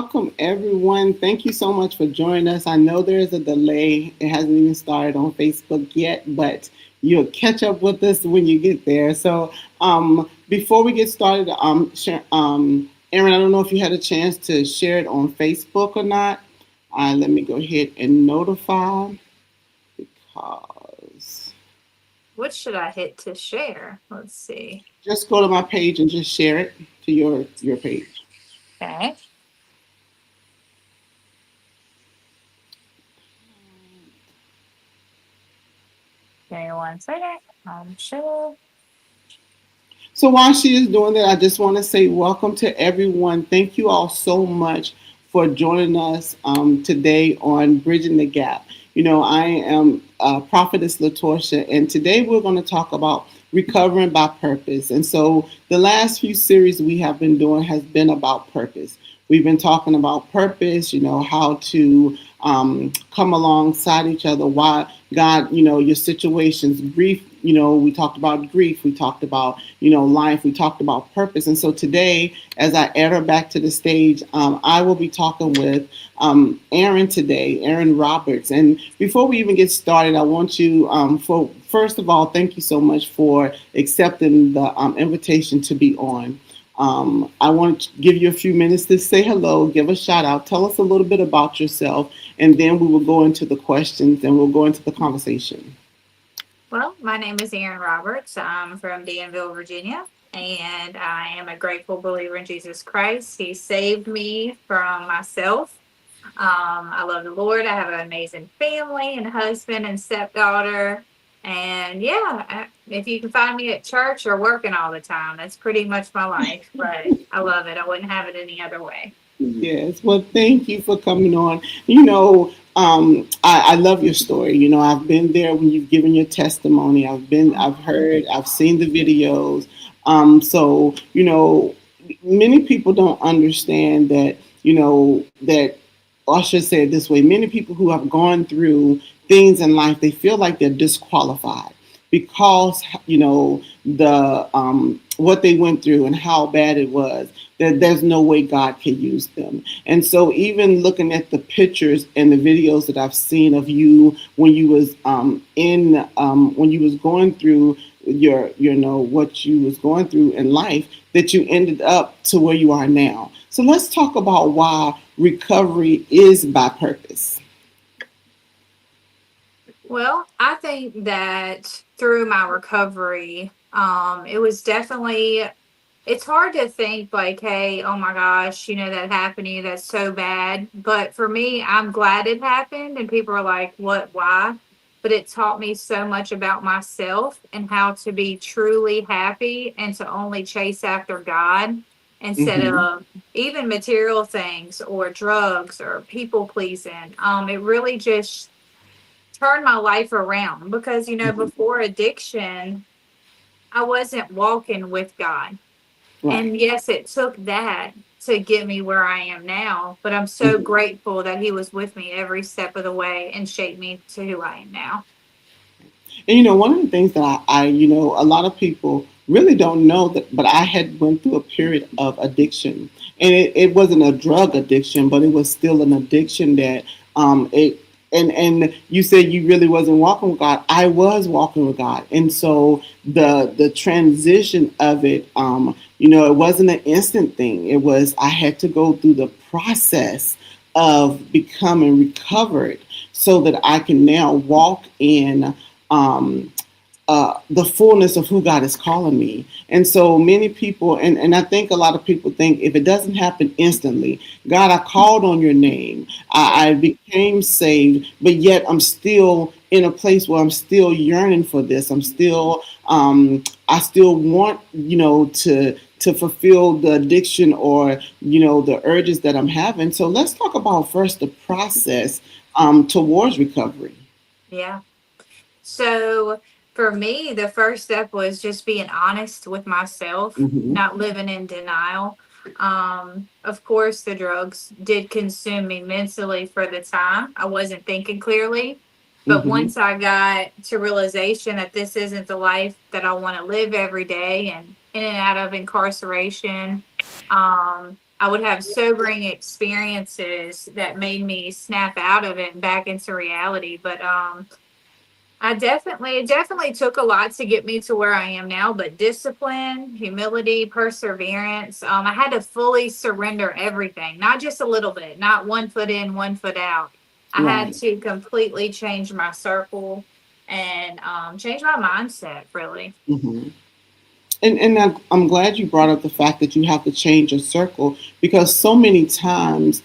welcome everyone. Thank you so much for joining us. I know there is a delay. It hasn't even started on Facebook yet, but you'll catch up with us when you get there. So, before we get started, Aaron, I don't know if you had a chance to share it on Facebook or not. Let me go ahead and notify because What should I hit to share? Let's see. just go to my page and just share it to your page. Okay. Give me 1 second. Sure. So while she is doing that, I just want to say welcome to everyone. Thank you all so much for joining us today on Bridging the Gap. I am Prophetess LaTorcha, and today we're going to talk about recovering by purpose. And so the last few series we have been doing has been about purpose. We've been talking about purpose, how to come alongside each other, why God, your situations, grief, we talked about grief, we talked about, life, we talked about purpose. And so today, as I add her back to the stage, I will be talking with Aaron today, Aaron Roberts. And before we even get started, I want you, first of all, thank you so much for accepting the invitation to be on. I want to give you a few minutes to say hello, give a shout out, tell us a little bit about yourself, and then we will go into the questions and we'll go into the conversation. Well, my name is Erin Roberts. I'm from Danville, Virginia, and I am a grateful believer in Jesus Christ. He saved me from myself. I love the Lord. I have an amazing family and husband and stepdaughter. And yeah, if you can find me at church or working all the time, that's pretty much my life. But I love it. I wouldn't have it any other way. Yes, well, thank you for coming on. I love your story. I've been there when you've given your testimony. I've heard, I've seen the videos. So, many people don't understand that, that, or I should say it this way, many people who have gone through things in life, they feel like they're disqualified because, the what they went through and how bad it was, that there's no way God can use them. And so even looking at the pictures and the videos that I've seen of you when you was in when you was going through what you was going through in life, that you ended up to where you are now. So let's talk about why recovery is by purpose. Well, I think that through my recovery, it was definitely, it's hard to think like, hey, oh my gosh, that happened to you. That's so bad. But for me, I'm glad it happened. And people are like, what, why? But it taught me so much about myself and how to be truly happy and to only chase after God instead Hmm. of even material things or drugs or people pleasing. It really just turned my life around because, before addiction, I wasn't walking with God. Right. And yes, it took that to get me where I am now, but I'm so Mhm. grateful that He was with me every step of the way and shaped me to who I am now. And one of the things that a lot of people really don't know that, but I had went through a period of addiction, and it wasn't a drug addiction, but it was still an addiction that it. And you said you really wasn't walking with God. I was walking with God, and so the transition of it, it wasn't an instant thing. It was I had to go through the process of becoming recovered so that I can now walk in um, the fullness of who God is calling me. And so many people, and I think a lot of people think if it doesn't happen instantly, God, I called on your name, Yeah. I became saved, but yet I'm still in a place where I'm still yearning for this. I still want, to fulfill the addiction or, the urges that I'm having. So let's talk about first the process towards recovery. Yeah. So for me, the first step was just being honest with myself, Hmm. not living in denial. Of course, the drugs did consume me mentally for the time. I wasn't thinking clearly. But Hmm. once I got to realization that this isn't the life that I want to live every day and in and out of incarceration, I would have sobering experiences that made me snap out of it and back into reality. But it definitely took a lot to get me to where I am now, but discipline, humility, perseverance. I had to fully surrender everything, not just a little bit, not one foot in, one foot out. I had Right. to completely change my circle and change my mindset, really. Hmm. And I'm glad you brought up the fact that you have to change your circle, because so many times,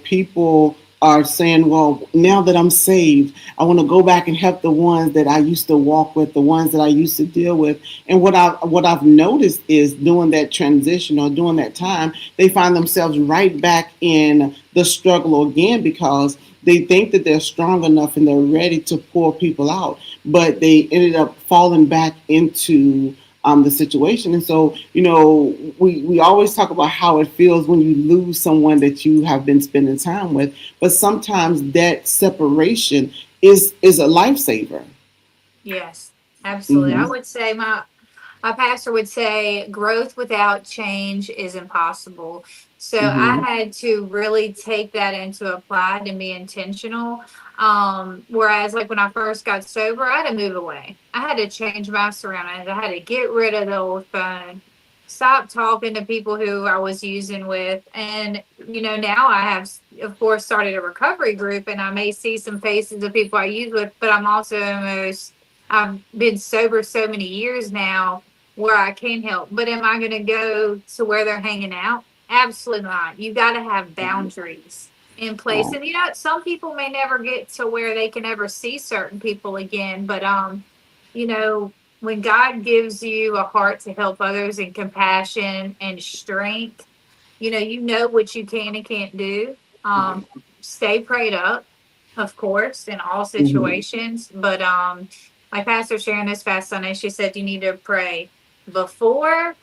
people are saying, well, now that I'm saved, I want to go back and help the ones that I used to walk with, the ones that I used to deal with. And what I've noticed is during that transition or during that time, they find themselves right back in the struggle again, because they think that they're strong enough and they're ready to pour people out, but they ended up falling back into the situation. And so, we always talk about how it feels when you lose someone that you have been spending time with, but sometimes that separation is a lifesaver. Yes, absolutely. I Mm-hmm. would say my pastor would say growth without change is impossible. So I Mm-hmm. had to really take that into applied and be intentional. Whereas like when I first got sober, I had to move away. I had to change my surroundings. I had to get rid of the old phone, stop talking to people who I was using with. And, now I have, of course, started a recovery group and I may see some faces of people I use with, but I've been sober so many years now where I can help. But am I going to go to where they're hanging out? Absolutely not. You got to have boundaries in place. Right. And some people may never get to where they can ever see certain people again. But you know, when God gives you a heart to help others and compassion and strength, you know what you can and can't do. Right. Stay prayed up, of course, in all Mm-hmm. situations. But my pastor sharing this past Sunday, she said you need to pray before,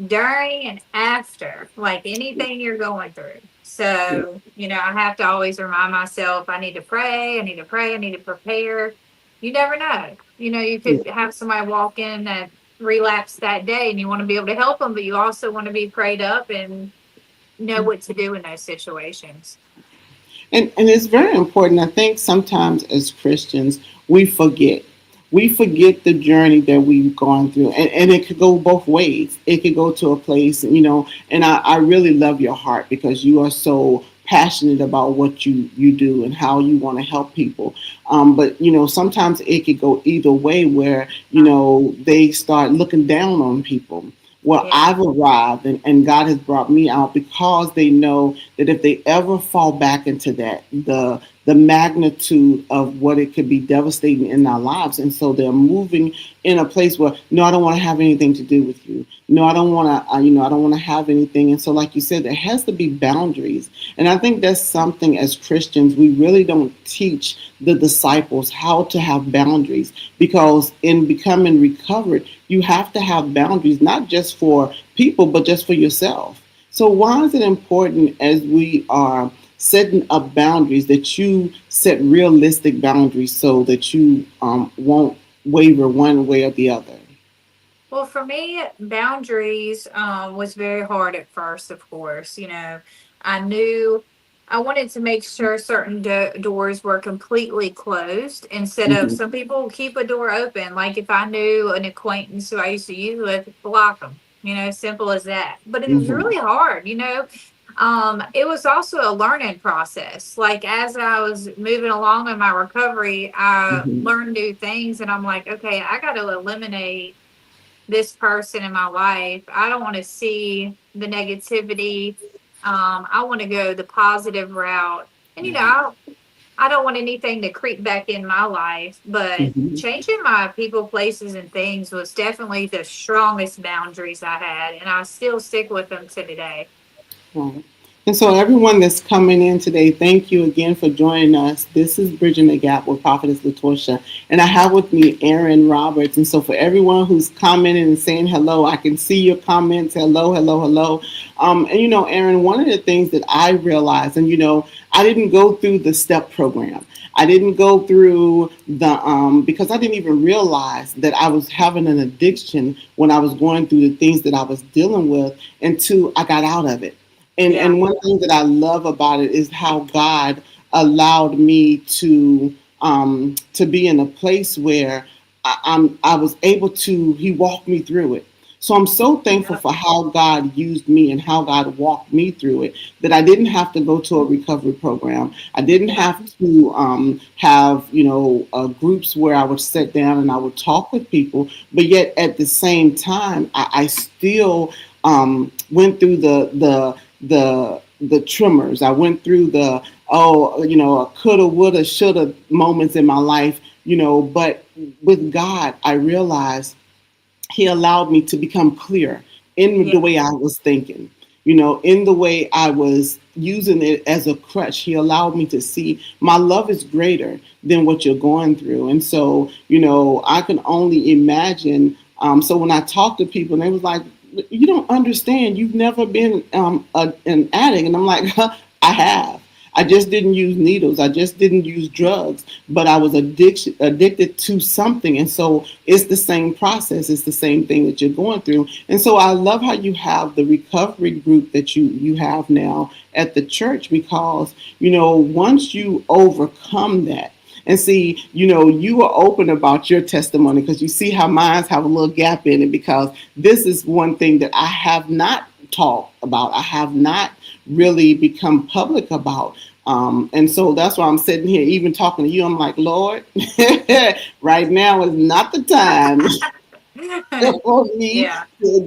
during, and after, like anything you're going through. Yeah. So, I have to always remind myself I need to pray, I need to pray, I need to prepare. You never know. You Yeah. could have somebody walk in that relapse that day and you want to be able to help them, but you also want to be prayed up and know what to do in those situations. And it's very important. I think sometimes as Christians, we forget. We forget the journey that we've gone through. And it could go both ways. It could go to a place, and I really love your heart, because you are so passionate about what you do and how you want to help people. But, sometimes it could go either way, where, they start looking down on people. Well, Yeah. I've arrived, and God has brought me out, because they know that if they ever fall back into that, the magnitude of what it could be devastating in our lives. And so they're moving in a place where, no, I don't want to have anything to do with you. No, I don't want to, I don't want to have anything. And so, like you said, there has to be boundaries. And I think that's something as Christians, we really don't teach the disciples how to have boundaries, because in becoming recovered, you have to have boundaries, not just for people, but just for yourself. So, why is it important as we are setting up boundaries that you set realistic boundaries, so that you won't waver one way or the other? Well, for me, boundaries was very hard at first, of course. I knew I wanted to make sure certain doors were completely closed instead of Hmm. some people keep a door open. Like if I knew an acquaintance who I used to use with, block them, simple as that. But it was Hmm. really hard. It was also a learning process. Like as I was moving along in my recovery, I Hmm. learned new things and I'm like, okay, I got to eliminate this person in my life. I don't want to see the negativity. I want to go the positive route. And Right. I don't want anything to creep back in my life. But Hmm. changing my people, places, and things was definitely the strongest boundaries I had, and I still stick with them to today. Right. And so, everyone that's coming in today, thank you again for joining us. This is Bridging the Gap with Prophetess LaTorcha, and I have with me Aaron Roberts. And so, for everyone who's commenting and saying hello, I can see your comments. Hello, hello, hello. And Aaron, one of the things that I realized, and I didn't go through the STEP program. I didn't go through the because I didn't even realize that I was having an addiction when I was going through the things that I was dealing with until I got out of it. Yeah. And one thing that I love about it is how God allowed me to be in a place where I was able to. He walked me through it. So I'm so thankful Yeah. for how God used me and how God walked me through it. That I didn't have to go to a recovery program. I didn't Yeah. have to have groups where I would sit down and I would talk with people. But yet at the same time, I still went through the tremors. I went through the coulda, woulda, shoulda moments in my life. But with God, I realized He allowed me to become clear in the Yeah. way I was thinking. In the way I was using it as a crutch. He allowed me to see my love is greater than what you're going through. And so, I can only imagine. So when I talk to people, and they was like, you don't understand. You've never been an addict. And I'm like, I have. I just didn't use needles. I just didn't use drugs, but I was addicted to something. And so it's the same process. It's the same thing that you're going through. And so I love how you have the recovery group that you have now at the church, because, once you overcome that, and see, you were open about your testimony, because you see how mine have a little gap in it, because this is one thing that I have not talked about. I have not really become public about. And so that's why I'm sitting here, even talking to you. I'm like, Lord, right now is not the time for me Yeah.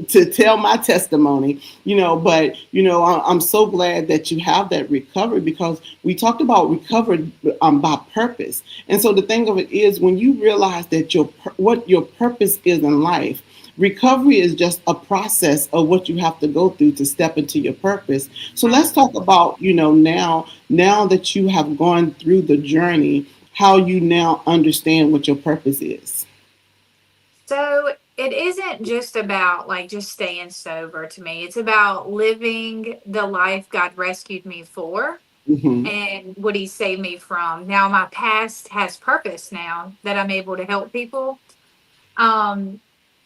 to tell my testimony, but I'm so glad that you have that recovery, because we talked about recovery by purpose. And so the thing of it is, when you realize that what your purpose is in life, recovery is just a process of what you have to go through to step into your purpose. So let's talk about, now that you have gone through the journey, how you now understand what your purpose is. So it isn't just about like just staying sober to me. It's about living the life God rescued me for Hmm. and what He saved me from. Now my past has purpose now that I'm able to help people. Um,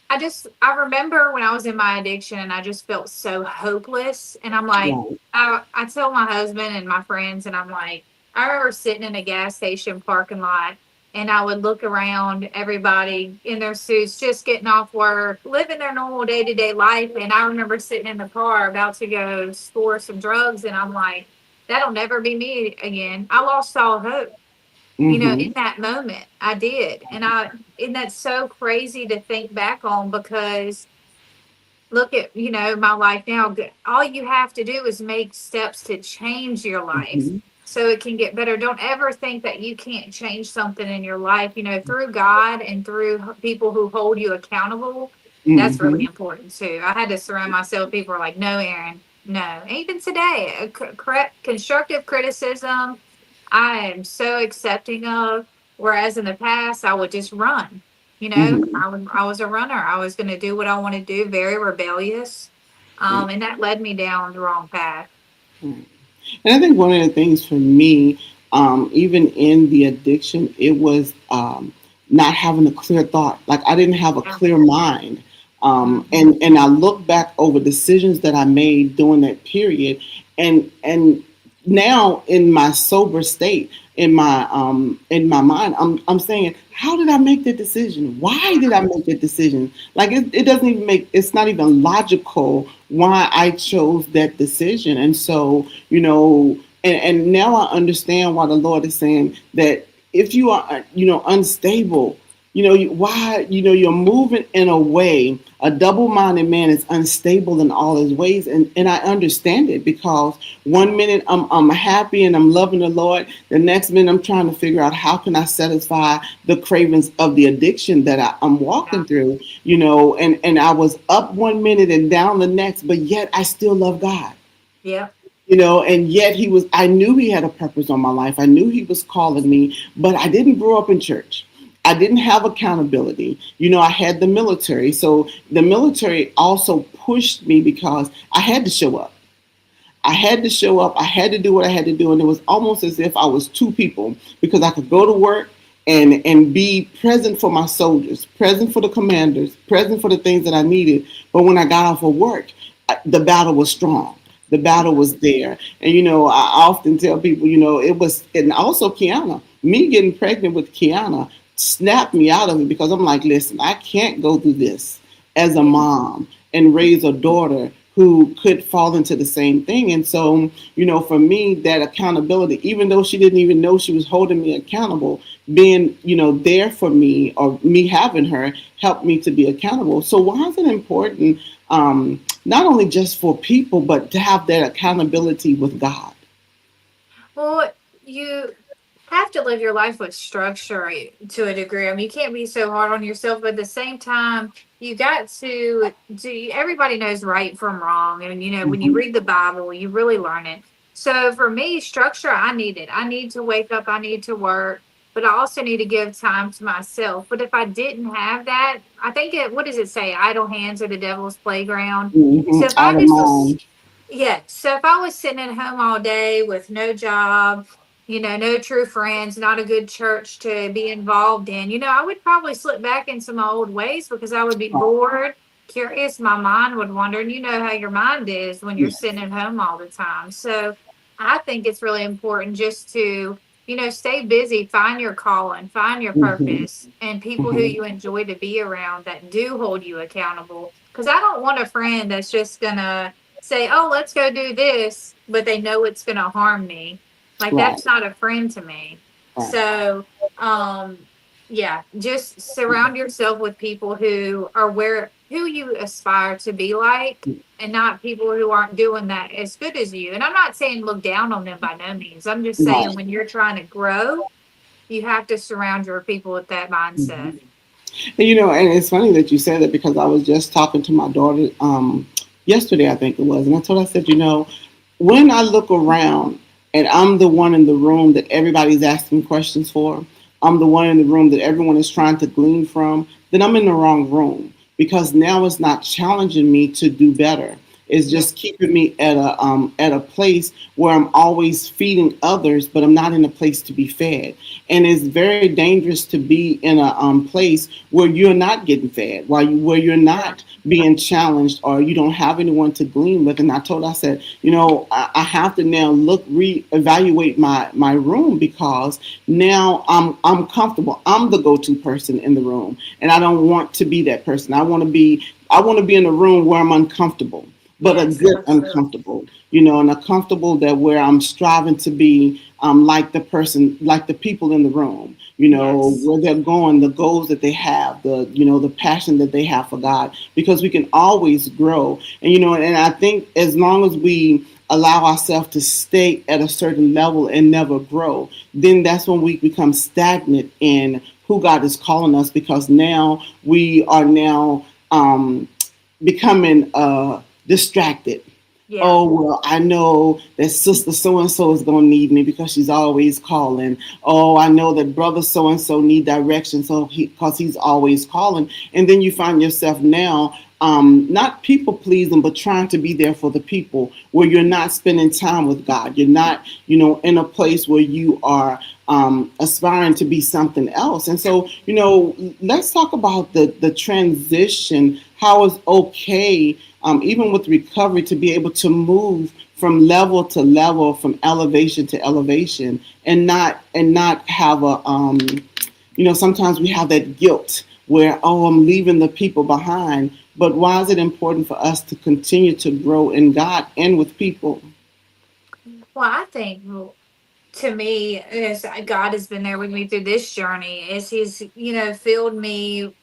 I remember when I was in my addiction and I just felt so hopeless. And I'm like, Right. I tell my husband and my friends, and I'm like, I remember sitting in a gas station parking lot and I would look around everybody in their suits, just getting off work, living their normal day to day life. And I remember sitting in the car about to go score some drugs. And I'm like, that'll never be me again. I lost all hope, in Hmm. that moment. I did. And that's so crazy to think back on, because look at, my life now. All you have to do is make steps to change your life Hmm. so it can get better. Don't ever think that you can't change something in your life, through God and through people who hold you accountable. That's really Hmm. important too. I had to surround myself with people who are like, no, Aaron, no. Even today, correct constructive criticism, I am so accepting of. Whereas in the past, I would just run. Hmm. I was a runner. I was going to do what I want to do, very rebellious. And that led me down the wrong path. And I think one of the things for me, even in the addiction, it was not having a clear thought. Like I didn't have a Yeah. clear mind. Mhm. And I look back over decisions that I made during that period, and now in my sober state, in my mind, I'm saying, how did I make that decision? Why did I make that decision? Like it doesn't even make, it's not even logical why I chose that decision. And so, and now I understand why the Lord is saying that if you are, unstable, why, you're moving in a way, a double-minded man is unstable in all his ways. And I understand it, because one minute I'm happy and I'm loving the Lord. The next minute I'm trying to figure out how can I satisfy the cravings of the addiction that I'm walking Yeah. through, and I was up one minute and down the next, but yet I still love God. Yep. And yet I knew he had a purpose on my life. I knew he was calling me, but I didn't grow up in church. I didn't have accountability. I had the military. So the military also pushed me, because I had to show up. I had to show up. I had to do what I had to do. And it was almost as if I was two people, because I could go to work and be present for my soldiers, present for the commanders, present for the things that I needed. But when I got off of work, the battle was strong. The battle was there. And, I often tell people, it was, and also Kiana, me getting pregnant with Kiana snapped me out of it because I'm like, listen, I can't go through this as a Yeah. mom and raise a daughter who could fall into the same thing. And so, for me, that accountability, even though she didn't even know she was holding me accountable, being, there for me or me having her helped me to be accountable. So why is it important, not only just for people, but to have that accountability with God? Well, you have to live your life with structure to a degree. I mean, you can't be so hard on yourself, but at the same time, you got to do. Everybody knows right from wrong, and when you Hmm. read the Bible, you really learn it. So for me, structure, I need it. I need to wake up. I need to work, but I also need to give time to myself. But if I didn't have that, I think it. What does it say? Idle hands are the devil's playground. Hmm. So if Out I of just was mind. Yeah. So if I was sitting at home all day with no job, no true friends, not a good church to be involved in, I would probably slip back into my old ways because I would be bored, curious. My mind would wander. And you know how your mind is when you're Yeah. sitting at home all the time. So I think it's really important just to, stay busy, find your calling, find your Hmm. purpose, and people who Hmm. you enjoy to be around that do hold you accountable. Because I don't want a friend that's just going to say, "Oh, let's go do this," but they know it's going to harm me. Like Right. that's not a friend to me. Right. So, yeah, just surround yourself with people who are who you aspire to be like, and not people who aren't doing that as good as you. And I'm not saying look down on them by no means. I'm just saying Right. when you're trying to grow, you have to surround your people with that mindset. Mhm. And it's funny that you said that because I was just talking to my daughter yesterday, I think it was, and I told her, I said, when I look around and I'm the one in the room that everybody's asking questions for, I'm the one in the room that everyone is trying to glean from, then I'm in the wrong room because now it's not challenging me to do better. It's Yeah. just keeping me at a place where I'm always feeding others, but I'm not in a place to be fed. And it's very dangerous to be in a place where you're not getting fed, where you're Yeah. not being challenged, or you don't have anyone to glean with. And I said, I have to now reevaluate my room because now I'm comfortable. I'm the go-to person in the room, and I don't want to be that person. I want to be in a room where I'm uncomfortable, but a Yes, good absolutely. uncomfortable, and a comfortable that where I'm striving to be like the person, like the people in the room, Yes. where they're going, the goals that they have, the passion that they have for God, because we can always grow. And I think as long as we allow ourselves to stay at a certain level and never grow, then that's when we become stagnant in who God is calling us, because now we are now becoming distracted. Yeah. Oh, well, I know that sister so and so is going to need me because she's always calling. Oh, I know that brother so and so need direction, because he's always calling. And then you find yourself now not people pleasing, but trying to be there for the people, where you're not spending time with God. You're not, in a place where you are aspiring to be something else. And so, let's talk about the transition. How it's okay, even with recovery, to be able to move from level to level, from elevation to elevation, and not have a sometimes we have that guilt where, oh, I'm leaving the people behind. But why is it important for us to continue to grow in God and with people? Well, I think to me is God has been there with me through this journey. Is He's filled me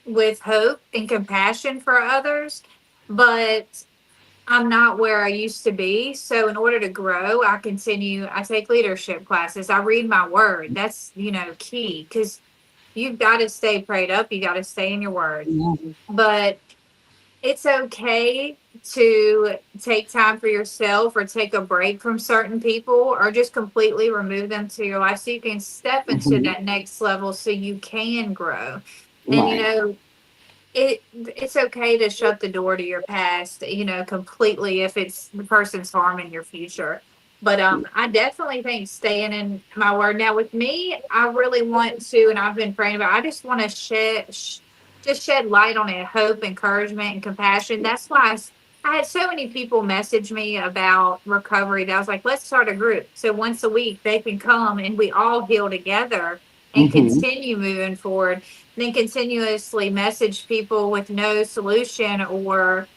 with hope and compassion for others, but I'm not where I used to be. So in order to grow, I continue. I take leadership classes. I read my word. That's key because you've got to stay prayed up. You got to stay in your word. Mhm. But it's okay to take time for yourself or take a break from certain people or just completely remove them to your life so you can step into Mhm. that next level so you can grow. And Right. it's okay to shut the door to your past, completely if it's the person's harming your future. But I definitely think staying in my word. Now with me, I really want to, and I've been praying about. I just want to just shed light on it, hope, encouragement, and compassion. That's why I had so many people message me about recovery that I was like, let's start a group. So once a week they can come and we all heal together and Mm-hmm. continue moving forward. Then continuously message people with no solution or,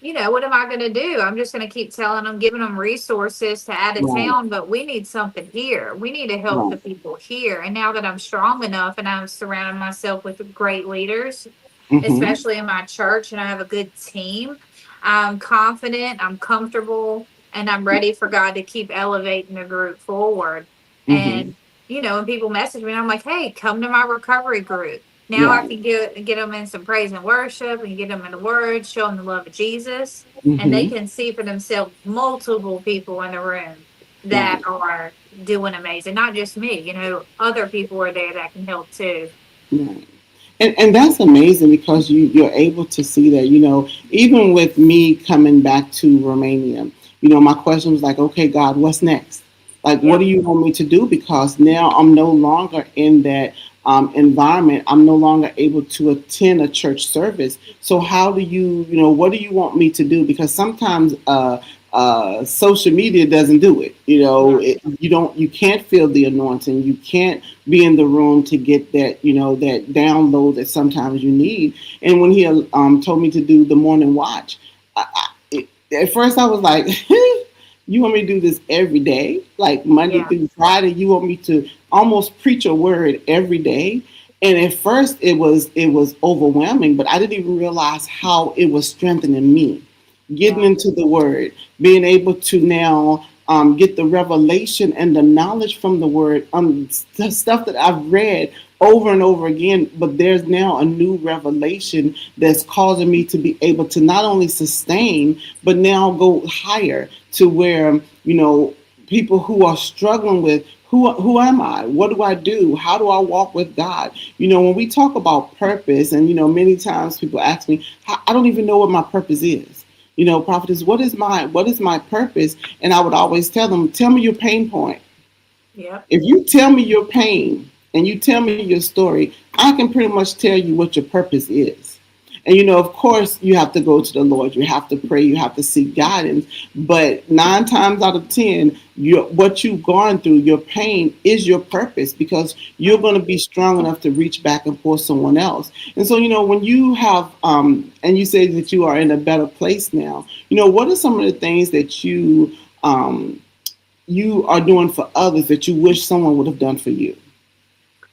what am I going to do? I'm just going to keep telling them, giving them resources to out of Right. town, but we need something here. We need to help the Right. people here. And now that I'm strong enough and I'm surrounding myself with great leaders, Mm-hmm. especially in my church, and I have a good team, I'm confident, I'm comfortable, and I'm ready for God to keep elevating the group forward. Mm-hmm. And, when people message me, I'm like, hey, come to my recovery group. Now I Right. can get them in some praise and worship and get them in the word, show them the love of Jesus, and they Mm-hmm. can see for themselves multiple people in the room that Right. are doing amazing. Not just me, other people are there that can help too. Right. And that's amazing because you're able to see that, even with me coming back to Romania, my question was like, okay, God, what's next? Like, what do Yep. you want me to do? Because now I'm no longer in that environment. I'm no longer able to attend a church service. So how do what do you want me to do? Because sometimes social media doesn't do it. Right. You can't feel the anointing. You can't be in the room to get that, that download that sometimes you need. And when he told me to do the morning watch, at first I was like, you want me to do this every day, like Monday Yeah. through Friday? You want me to almost preach a word every day? And at first it was overwhelming, but I didn't even realize how it was strengthening me, getting Yeah. into the word, being able to now get the revelation and the knowledge from the word, the stuff that I've read over and over again. But there's now a new revelation that's causing me to be able to not only sustain, but now go higher to where, people who are struggling with who am I? What do I do? How do I walk with God? When we talk about purpose, and many times people ask me, I don't even know what my purpose is. Prophetess, what is my purpose? And I would always tell them, tell me your pain point. Yep. If you tell me your pain and you tell me your story, I can pretty much tell you what your purpose is. And of course, you have to go to the Lord. You have to pray. You have to seek guidance. But 9 times out of 10, what you've gone through, your pain, is your purpose, because you're Right. going to be strong enough to reach back and for someone else. And so, when you have, and you say that you are in a better place now, what are some of the things that you are doing for others that you wish someone would have done for you?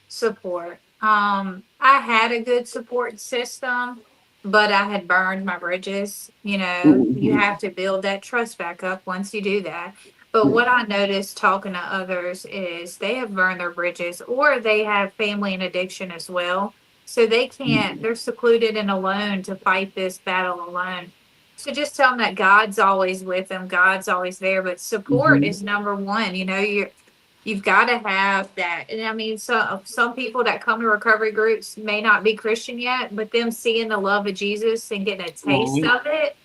Support. I had a good support system, but I had burned my bridges. You Mm-hmm. have to build that trust back up once you do that. But Yeah. what I noticed talking to others is they have burned their bridges, or they have family and addiction as well. So they can't, they're secluded and alone to fight this battle alone. So just tell them that God's always with them, God's always there, but support Mm-hmm. is number one. You've got to have that. And I mean, some people that come to recovery groups may not be Christian yet, but them seeing the love of Jesus and getting a taste Right. of it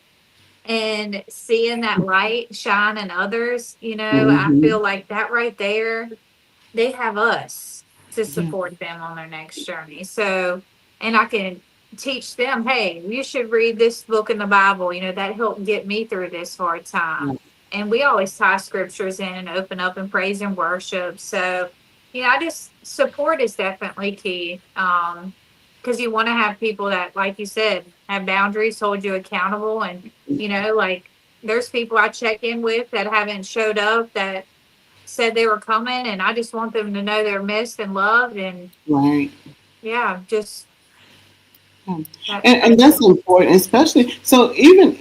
and seeing that light shine in others, I Mm-hmm. feel like that right there, they have us to Yeah. support them on their next journey. So, and I can teach them, hey, you should read this book in the Bible. That helped get me through this hard time. Yeah. And we always tie scriptures in and open up and praise and worship. So, I just support is definitely key. Because you want to have people that, like you said, have boundaries, hold you accountable, and like there's people I check in with that haven't showed up that said they were coming, and I just want them to know they're missed and loved. And Right. yeah, just Yeah. that And that's that's important, especially so even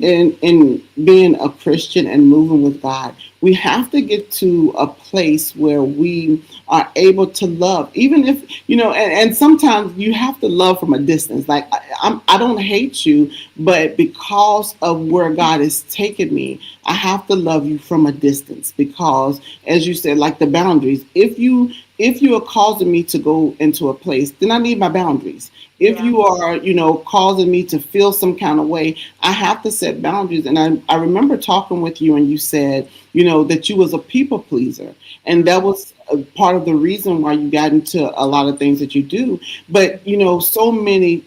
in being a Christian and moving with God, we have to get to a place where we are able to love, even if and sometimes you have to love from a distance. Like I don't hate you, but because of where God has taken me, I have to love you from a distance, because, as you said, like the boundaries. If you are causing me to go into a place, then I need my boundaries. If yeah. you are, causing me to feel some kind of way, I have to set boundaries. And I remember talking with you, and you said, that you was a people pleaser. And that Mhm. was a part of the reason why you got into a lot of things that you do. But, so many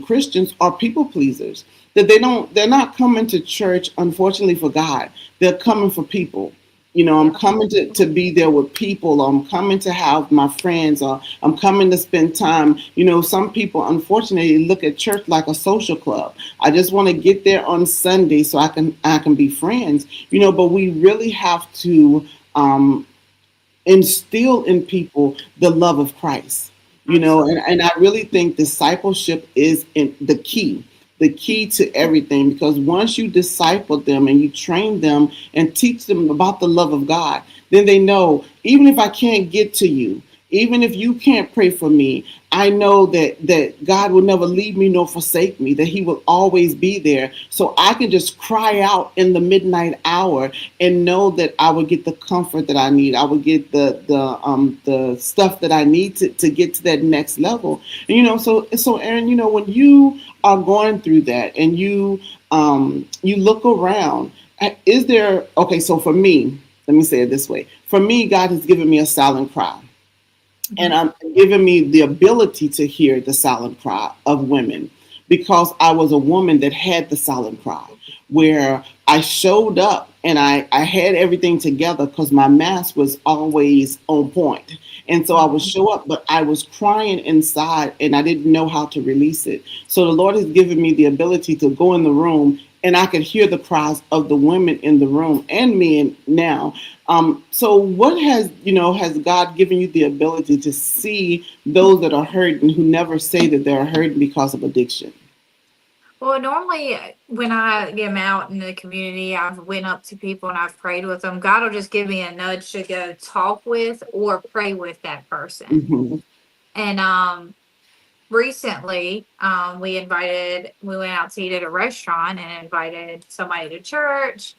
Christians are people pleasers. that they're not coming to church, unfortunately, for God. They're coming for people. I'm Yeah. coming to be there with people. Or I'm coming to have my friends, or I'm coming to spend time. Some people, unfortunately, look at church like a social club. I just want to get there on Sunday so I can be friends. But we really have to um, instill in people the love of Christ. And Absolutely. I really think discipleship is the key to everything, because once you disciple them and you train them and teach them about the love of God, then they know, even if I can't get to you, even if you can't pray for me, I know that God will never leave me nor forsake me, that He will always be there. So I can just cry out in the midnight hour and know that I will get the comfort that I need. I will get the stuff that I need to get to that next level. And so Aaron, when you are going through that and you look around, is there, okay, so for me, let me say it this way. For me, God has given me a silent cry, and Mhm. giving me the ability to hear the silent cry of women, because I was a woman that had the silent cry, where I showed up and I had everything together because my mask was always on point. And so I would Mhm. show up, but I was crying inside and I didn't know how to release it. So the Lord has given me the ability to go in the room and I could hear the cries of the women in the room and men now. So what has God given you the ability to see those that are hurting who never say that they're hurting because of addiction? Well, normally when I am out in the community, I've went up to people and I've prayed with them. God will just give me a nudge to go talk with or pray with that person. Hmm. And recently, we went out to eat at a restaurant and invited somebody to church.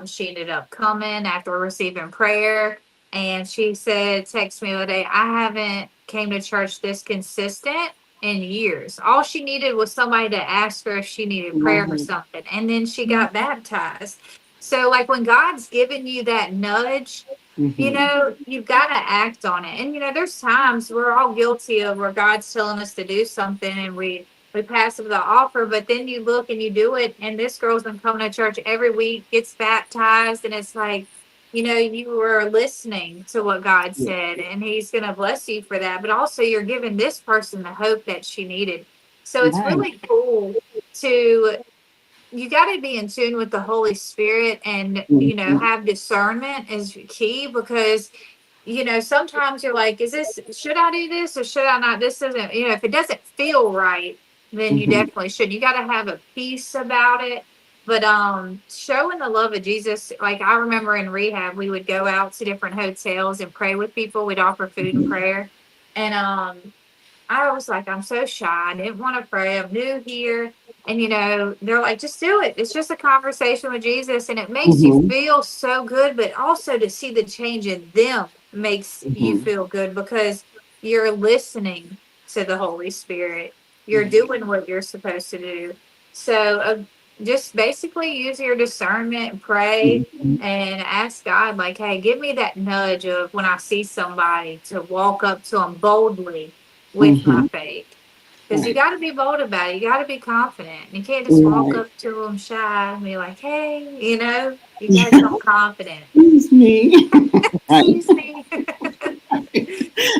She ended up coming after receiving prayer, and she said, text me the other day, I haven't came to church this consistent in years. All she needed was somebody to ask her if she needed prayer for Right. something, and then she got baptized. So, like, when God's given you that nudge, Hmm. you've got to act on it. And there's times we're all guilty of where God's telling us to do something and we pass up the offer, but then you look and you do it. And this girl's been coming to church every week, gets baptized, and it's like, you were listening to what God Yeah. said, and He's going to bless you for that. But also, you're giving this person the hope that she needed. So it's Right. really cool to you got to be in tune with the Holy Spirit and, Hmm. have discernment is key because, sometimes you're like, should I do this or should I not? This isn't, if it doesn't feel right, then you Hmm. definitely should. You got to have a peace about it. But showing the love of Jesus, like I remember in rehab, we would go out to different hotels and pray with people. We'd offer food and Hmm. prayer. And I was like, I'm so shy. I didn't want to pray. I'm new here. And, they're like, just do it. It's just a conversation with Jesus. And it makes you Hmm. feel so good. But also to see the change in them makes you Hmm. feel good because you're listening to the Holy Spirit. You're Hmm. doing what you're supposed to do. So just basically use your discernment, pray, Hmm. and ask God, like, hey, give me that nudge of when I see somebody to walk up to them boldly with my Hmm. faith. Because you Right. got to be bold about it. You got to be confident. You can't just walk Right. up to them shy and be like, hey, you got to come confident. Excuse me. Right. Excuse me.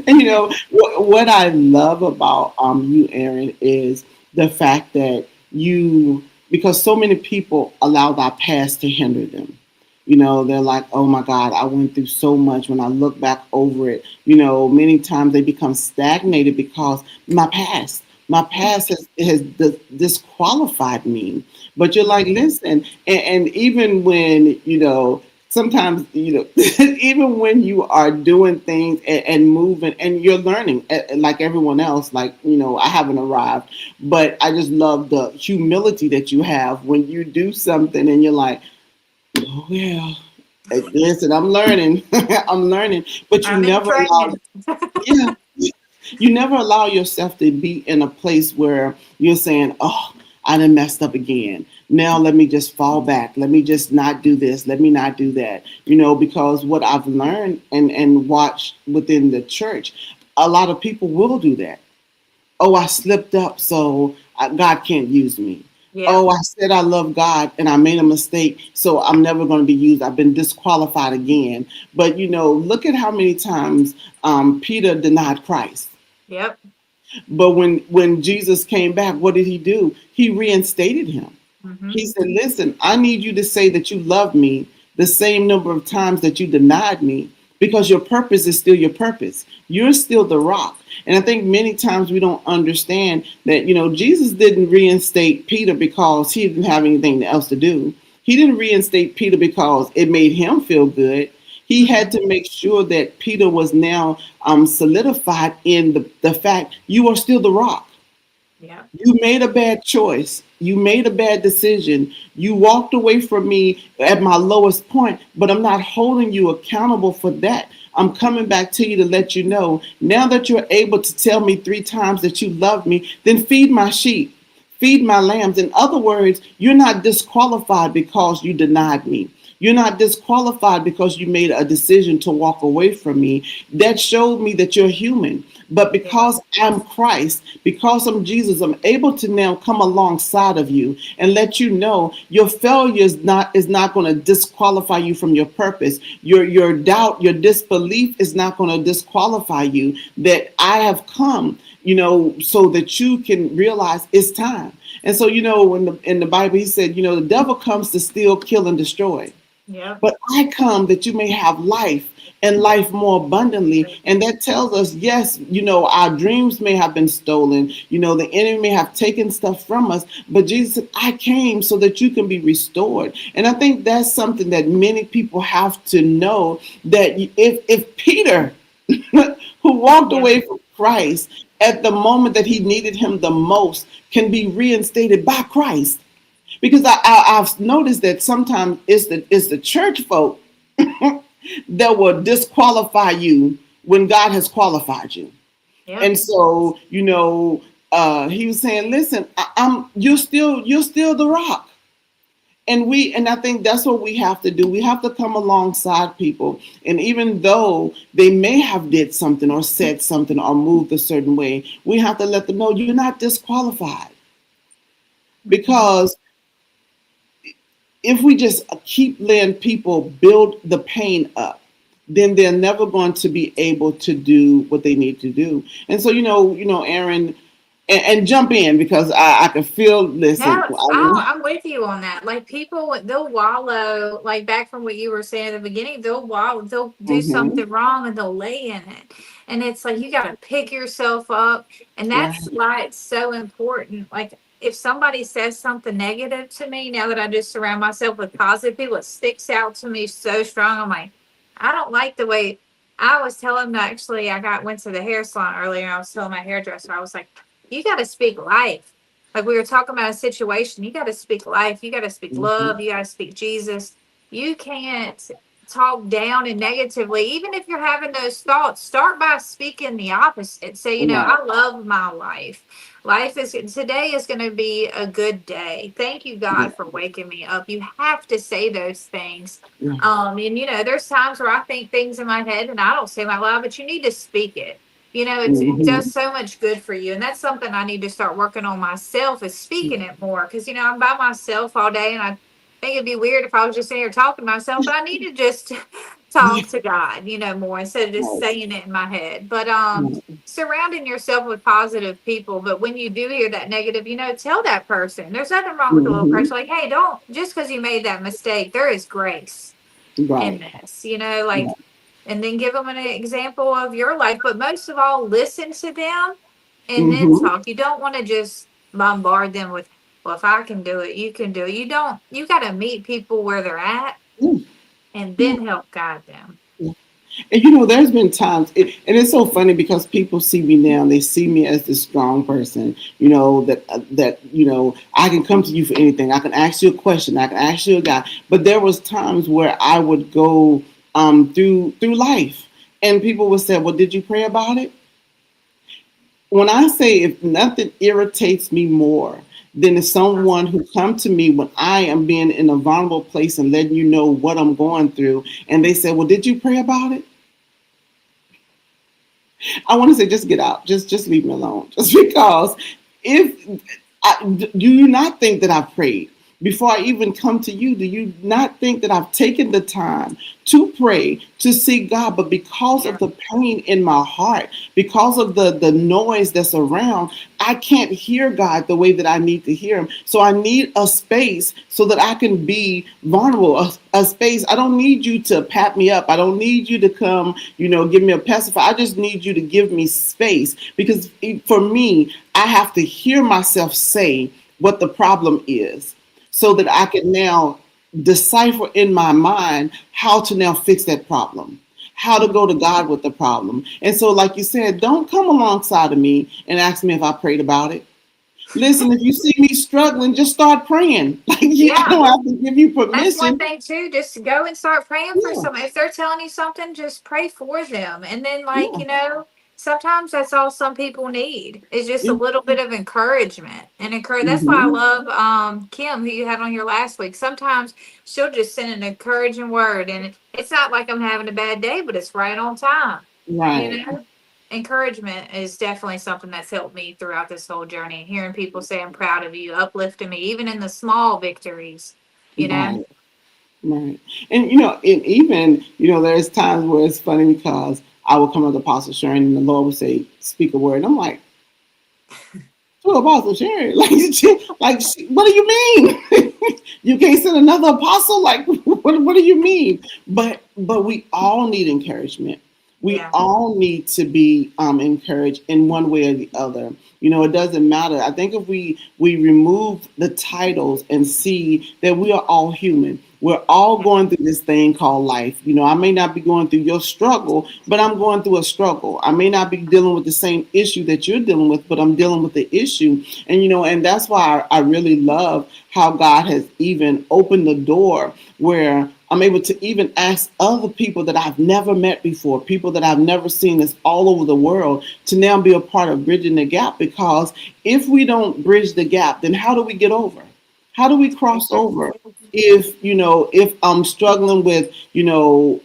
And what I love about you, Aaron, is the fact that because so many people allow our past to hinder them. They're like, oh my God, I went through so much. When I look back over it, many times they become stagnated because my past has disqualified me. But you're like, listen, and even when, sometimes, even when you are doing things and moving and you're learning, like everyone else, like, I haven't arrived, but I just love the humility that you have when you do something and you're like, oh, yeah. Listen, I'm learning. I'm learning. But I'm in training. yeah, you never allow yourself to be in a place where you're saying, oh, I done messed up again. Now let me just fall back. Let me just not do this. Let me not do that. Because what I've learned and watched within the church, a lot of people will do that. Oh, I slipped up, so God can't use me. Yep. Oh, I said I love God and I made a mistake, so I'm never going to be used. I've been disqualified again. But look at how many times Peter denied Christ. Yep. But when Jesus came back, what did he do? He reinstated him. Hmm. He said, listen, I need you to say that you love me the same number of times that you denied me, because your purpose is still your purpose. You're still the rock. And I think many times we don't understand that, Jesus didn't reinstate Peter because he didn't have anything else to do. He didn't reinstate Peter because it made him feel good. He had Hmm. to make sure that Peter was now solidified in the fact you are still the rock. Yep. You made a bad choice. You made a bad decision. You walked away from me at my lowest point, but I'm not holding you accountable for that. I'm coming back to you to let you know, now that you're able to tell me 3 times that you love me, then feed my sheep, feed my lambs. In other words, you're not disqualified because you denied me. You're not disqualified because you made a decision to walk away from me. That showed me that you're human. But Yep. because I'm Christ, because I'm Jesus, I'm able to now come alongside of you and let you know your failure is not going to disqualify you from your purpose. Your doubt, your disbelief is not going to disqualify you. That I have come, so that you can realize it's time. And so, when in the Bible, he said, the devil comes to steal, kill, and destroy. Yep. But I come that you may have life and life more abundantly. And that tells us, yes, our dreams may have been stolen. The enemy may have taken stuff from us. But Jesus said, I came so that you can be restored. And I think that's something that many people have to know, that if Peter, who walked Yep. away from Christ at the moment that he needed him the most, can be reinstated by Christ, because I've noticed that sometimes it's the church folk that will disqualify you when God has qualified you. Yep. And so, he was saying, listen, you're still the rock. And I think that's what we have to do. We have to come alongside people, and even though they may have did something or said something or moved a certain way, we have to let them know you're not disqualified. Hmm. Because if we just keep letting people build the pain up, then they're never going to be able to do what they need to do. And so, Aaron, and jump in, because I can feel. Listen, No, I'm with you on that. Like people, they'll wallow. Like back from what you were saying at the beginning, they'll wallow. They'll do mm-hmm, something wrong and they'll lay in it. And it's like you got to pick yourself up, and right, that's why it's so important. Like if somebody says something negative to me, now that I just surround myself with positive people, it sticks out to me so strong. I'm like, I don't like the way. I was telling them, actually, went to the hair salon earlier. And I was telling my hairdresser, I was like, you got to speak life. Like we were talking about a situation, you got to speak life, you got to speak mm-hmm, love, you got to speak Jesus. You can't talk down and negatively. Even if you're having those thoughts, start by speaking the opposite. Say, right, I love my life. Life is today is going to be a good day. Thank you, yeah, God, for waking me up. You have to say those things. yeah, And there's times where I think things in my head and I don't say my loud, but you need to speak it. It mm-hmm, does so much good for you. And that's something I need to start working on myself, is speaking it more. Because, I'm by myself all day and I think it'd be weird if I was just sitting here talking to myself, but I need to just yeah, talk to God, more instead of just right, saying it in my head. But right, surrounding yourself with positive people. But when you do hear that negative, tell that person. There's nothing wrong with a little mm-hmm, person. Like, hey, don't, just because you made that mistake, there is grace in right, this, like, right, and then give them an example of your life. But most of all, listen to them and then mm-hmm, talk. You don't want to just bombard them with, well, if I can do it, you can do it. You got to meet people where they're at yeah, and yeah, then help guide them. yeah. And there's been times, and it's so funny because people see me now, they see me as this strong person, that I can come to you for anything. I can ask you a question, I can ask you a guy. But there was times where I would go through life, and people would say, well, did you pray about it? When I say, if nothing irritates me more than someone who come to me when I am being in a vulnerable place and letting you know what I'm going through, and they say, well, did you pray about it? I want to say, just get out. Just leave me alone. Just because if Do you not think that I've prayed? Before I even come to you, do you not think that I've taken the time to pray, to seek God? But because Yeah. of the pain in my heart, because of the noise that's around, I can't hear God the way that I need to hear Him. So I need a space so that I can be vulnerable, a space. I don't need you to pat me up. I don't need you to come, give me a pacifier. I just need you to give me space because for me, I have to hear myself say what the problem is so that I can now decipher in my mind how to now fix that problem, how to go to God with the problem. And so, like you said, don't come alongside of me and ask me if I prayed about it. Listen, if you see me struggling, just start praying. Like, I Yeah. don't have to give you That's one permission. thing too. Just go and start praying for Yeah, someone. If they're telling you something, just pray for them. And then, like, yeah. sometimes that's all some people need is just a little bit of encouragement and encourage. That's why I Mm-hmm. love Kim, who you had on here last week. Sometimes she'll just send an encouraging word, and it's not like I'm having a bad day, but it's right on time. You Right, know, encouragement is definitely something that's helped me throughout this whole journey. Hearing people say, "I'm proud of you," uplifting me, even in the small victories. You know. right. Right. And and even, there's times where it's funny because I will come up to Apostle Sharon and the Lord would say, speak a word. And I'm like, to Apostle Sharon, what do you mean? You can't send another apostle? Like, what do you mean? But we all need encouragement. We Yeah. all need to be encouraged in one way or the other. It doesn't matter. I think if we remove the titles and see that we are all human, we're all going through this thing called life. I may not be going through your struggle, but I'm going through a struggle. I may not be dealing with the same issue that you're dealing with, but I'm dealing with the issue. And that's why I really love how God has even opened the door where I'm able to even ask other people that I've never met before, people that I've never seen that's all over the world, to now be a part of bridging the gap. Because if we don't bridge the gap, then how do we get over? How do we cross over? If I'm struggling with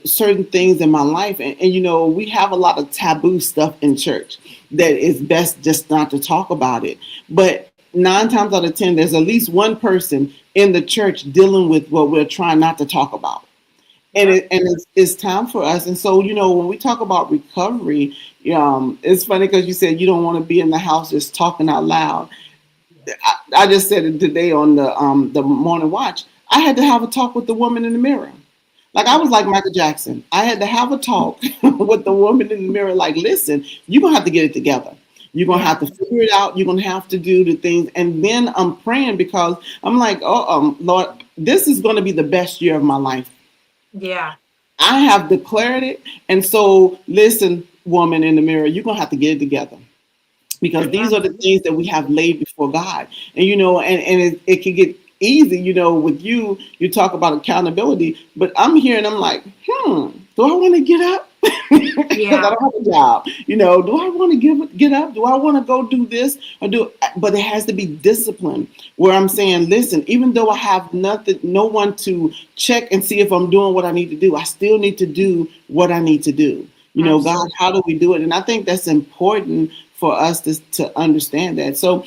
certain things in my life, and we have a lot of taboo stuff in church that is best just not to talk about it. But 9 times out of 10, there's at least one person in the church dealing with what we're trying not to talk about. And Yep. it's time for us. And so, when we talk about recovery, it's funny because you said you don't want to be in the house just talking out loud. I just said it today on the morning watch. I had to have a talk with the woman in the mirror. Like, I was Yeah. like Michael Jackson. I had to have a talk with the woman in the mirror. Like, listen, you're gonna have to get it together. You're gonna have Yeah. to figure it out. You're gonna have to do the things. And then I'm praying because I'm like, oh, Lord, this is gonna be the best year of my life. Yeah. I have declared it. And so, listen, woman in the mirror, you're gonna have to get it together because Yeah. these are the things that we have laid before God. And it can get easy, with you talk about accountability, but I'm like, do I want to get up? Because I Yeah. don't have a job. Do I want to get up? Do I want to go do this or do? But it has to be discipline. Where I'm saying, listen, even though I have nothing, no one to check and see if I'm doing what I need to do, I still need to do what I need to do. God, Absolutely. how do we do it? And I think that's important for us to understand that. So,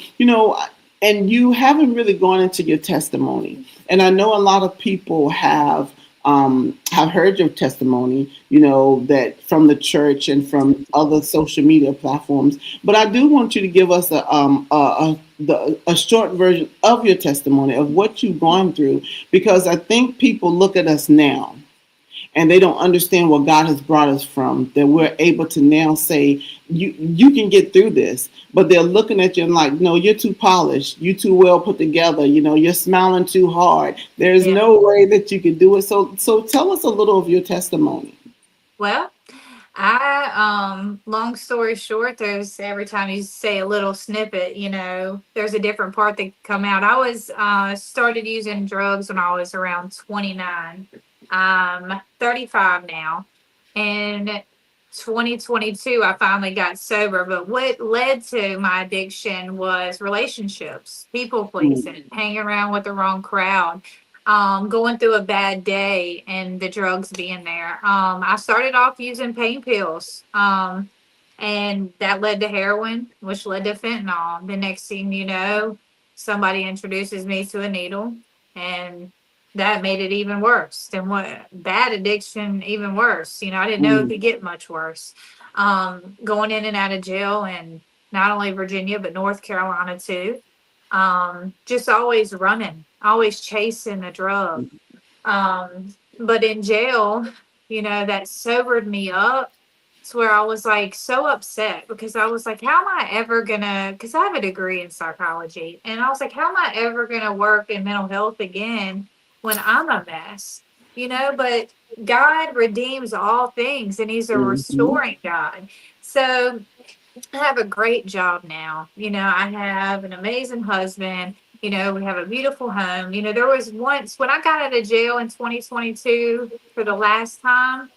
and you haven't really gone into your testimony. And I know a lot of people have heard your testimony, that from the church and from other social media platforms. But I do want you to give us a short version of your testimony of what you've gone through, because I think people look at us now and they don't understand what God has brought us from, that we're able to now say, you can get through this. But they're looking at you and like, no, you're too polished, you too well put together, you're smiling too hard. There's Yeah. no way that you can do it. So tell us a little of your testimony. Well, long story short, there's every time you say a little snippet, there's a different part that come out. I was started using drugs when I was around 29. 35 now. In 2022, I finally got sober. But what led to my addiction was relationships, people Mm, pleasing, hanging around with the wrong crowd, going through a bad day, and the drugs being there. I started off using pain pills. And that led to heroin, which led to fentanyl. The next thing you know, somebody introduces me to a needle, and that made it even worse. And what bad addiction, even worse. I didn't know it Mm-hmm. could get much worse. Going in and out of jail, and not only Virginia but North Carolina too. Just always running, always chasing a drug. But in jail, that sobered me up to where I was like so upset, because I was like, how am I ever gonna, because I have a degree in psychology, and I was like, how am I ever gonna work in mental health again when I'm a mess? But God redeems all things, and He's a Mm-hmm. restoring God. So I have a great job now. I have an amazing husband. We have a beautiful home. There was once when I got out of jail in 2022 for the last time.